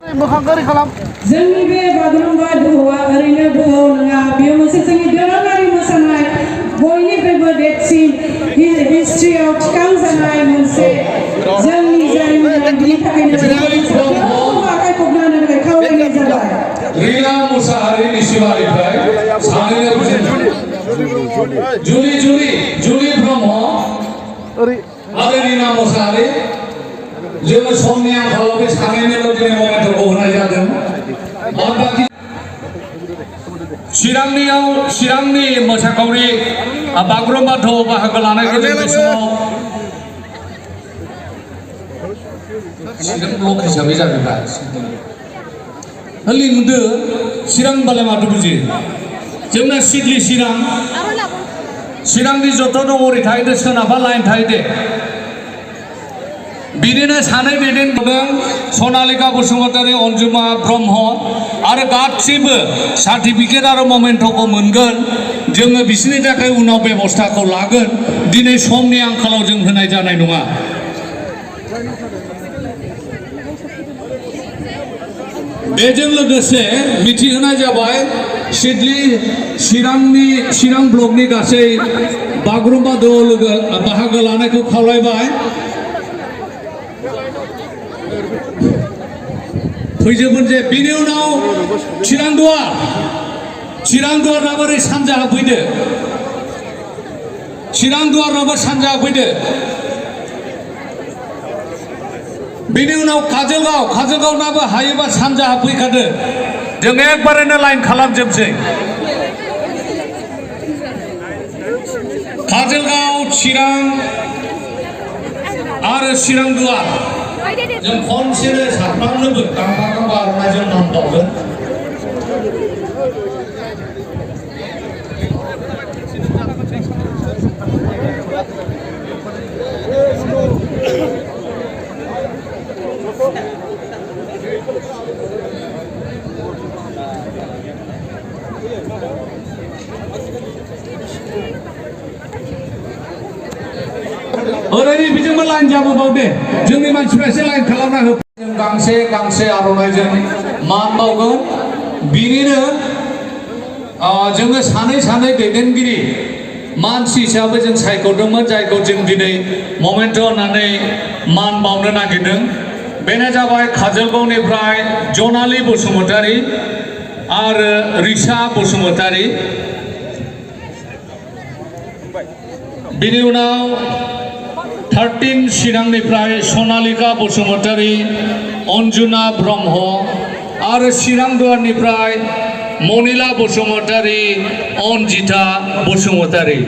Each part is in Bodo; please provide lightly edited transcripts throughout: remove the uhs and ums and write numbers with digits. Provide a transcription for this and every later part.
जोंनि बे बागुरुम्बा दोहौआ ओरैनो दोहौ नङा बेयो मोनसे जोंनि दोरोङारि मोसानाय बयनिफ्रायबो देरसिन हिस्ट्रियाव थिखांजानाय मोनसे जोंनि जारिमिन बिनि थाखायनो आखाइ खबनानै थाखाय खावलायनाय जाबाय रीना मुसाहारिनि सिमानिफ्राय सानैनो जुलि ब्रह्म आरो रीना मुसाहारि जोङो समनि आंखालाव बे सानैनोल' दिनै ममेन्टखौ होनाय जादों बाखि चिरांनि मोसाखावरि बागुरुम्बा दोहौआव बाहागो लानायखौ जों बे समाव चिरां ब्लक हिसाबै जागोन दा लिंदो चिरां होनबालाय माथो बुजियो जोंना सिडलि चिरांनि जत' दङ ओरै थाहैदो सोनाबहा लाइन थाहैदो बिदिनो सानै दैदेनबोदों सनालिका बसुमतारी अन्जुमा ब्रह्म आरो गासिबो सार्टिफिकेट आरो ममेन्टखौ मोनगोन जोङो बिसोरनि थाखाय उनाव बेबस्थाखौ लागोन दिनै समनि आंखालाव जों होनाय जानाय नङा बेजों लोगोसे मिथिहोनाय जाबाय चिरां ब्लकनि गासै बागुरुम्बा दोहौआव बाहागो लानायखौ खावलायबाय फैजोबगोन जे बिनि उनाव चिरांदुवार ओरै सानजाहा फैदो चिरांदुवाराबो सानजाहा फैदो बिनि उनाव काजलगावनाबो हायोबा सानजाहा फैखादो जों एकबारैनो लाइन खालामजोबसै काजलगाव चिरां आरो चिरांदुवार जों खनसेनो साफ्रोमनोबो गांफा आर'नाइजों मान बावगोन ओरैनो बिजोंबो लाइन जाबोबाव दे जोंनि मानसिफ्रा एसे लाइन खालामना हो जों गांसे आर'नाइजों मान बावगोन बिनिनो जोङो सानै दैदेनगिरि मानसि हिसाबै जों सायख'दोंमोन जायखौ जों दिनै ममेन्ट होनानै मान बावनो नागिरदों बेनो जाबाय काजलगावनिफ्राय जनालि बसुमतारी आरो रिसा बसुमतारी बिनि उनाव 13 चिरांनिफ्राय सनालिका बसुमतारी अन्जुना ब्रह्म आरो चिरांदुवारनिफ्राय मनिला बसुमतारी अन्जिता बसुमतारी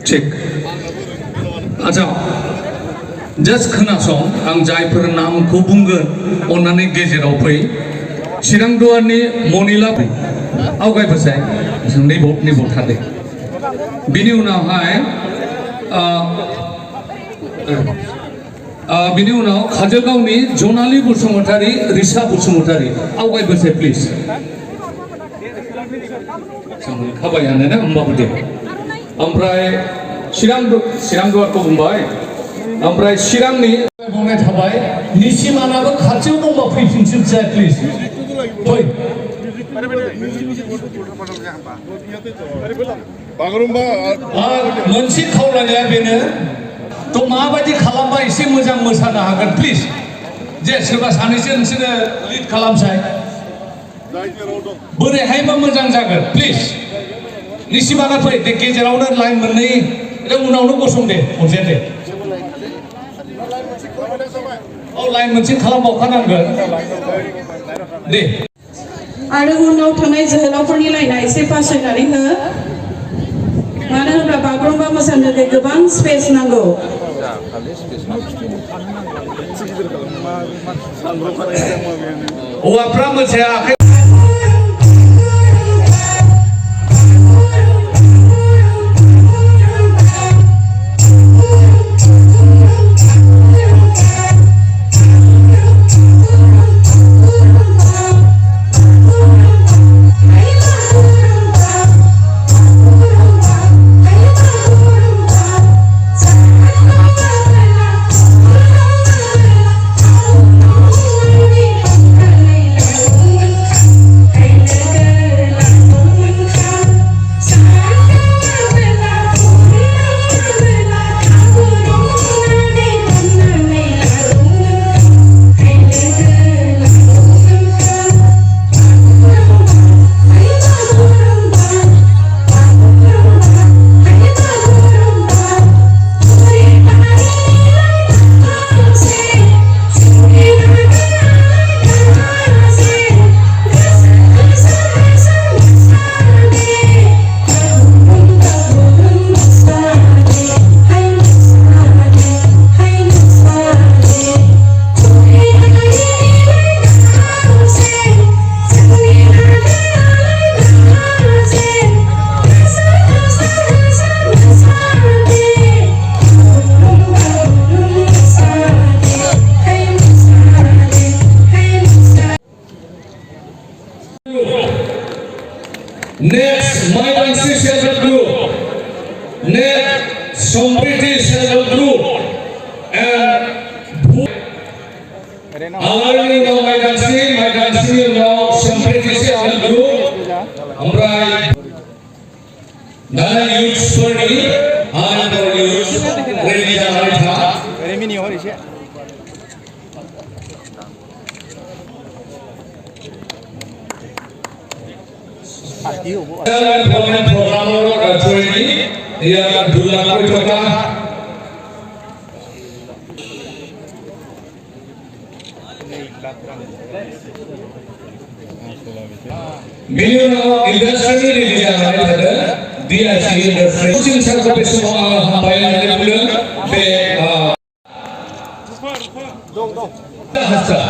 ठीक अच्छा जस्ट खोनासं आं जायफोर नामखौ बुंगोन अन्नानै गेजेराव फै चिरांदुवारनि मनिला आवगायबोसाय नैबाव थादो बिनि उनावहाय बिनि उनाव काजलगावनि जनालि बसुमतारी रिसा बसुमतारी आवगायबोसाय प्लिज खाबायानो ना होमबाबो दे ओमफ्राय चिरांदुवारखौ बुंबाय ओमफ्राय चिरांनि बुंनाय थाबाय निसिमानाबो खाथियाव दंबा फैफिनजोबसै प्लिज फै मोनसे खावलायनाया बेनो थ' माबायदि खालामबा एसे मोजां मोसानो हागोन प्लिज जे सोरबा सानैसो नोंसोरो लिड खालामसाय बोरैहायबा मोजां जागोन प्लिज निसिमाना फै दे गेजेरावनो लाइन मोननै उनावनो गसं दे अनजेन दे लाइन मोनसे खालामबावखानांगोन दे आरो उनाव थानाय जोहोलावफोरनि लाइना एसे बासायनानै हो मानो होनब्ला बागुरुम्बा मोसानो थाखाय गोबां स्पेस नांगौ हौवाफ्रा मोसाया आखाइ Next, Maidansi Self-Help Group. Next, Sompriti Self-Help Group. And Alani now Maidansi now Sompriti Self-Help Group. Amrai Dana Youth Sorry, Anand Youth, Ready Jamarita. Very mini or is it? Programmer training, ia dula kota. Beliau industri di jalan ada, dia sih industri. Mungkin saya semua hambayan yang bilang, bahasa.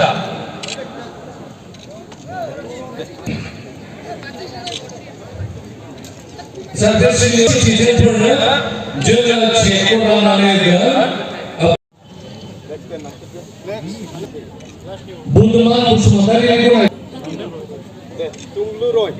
Sampai sini cincin pernah jalan cekor nanaga. Bundaman sementara yang Tunggu Roy.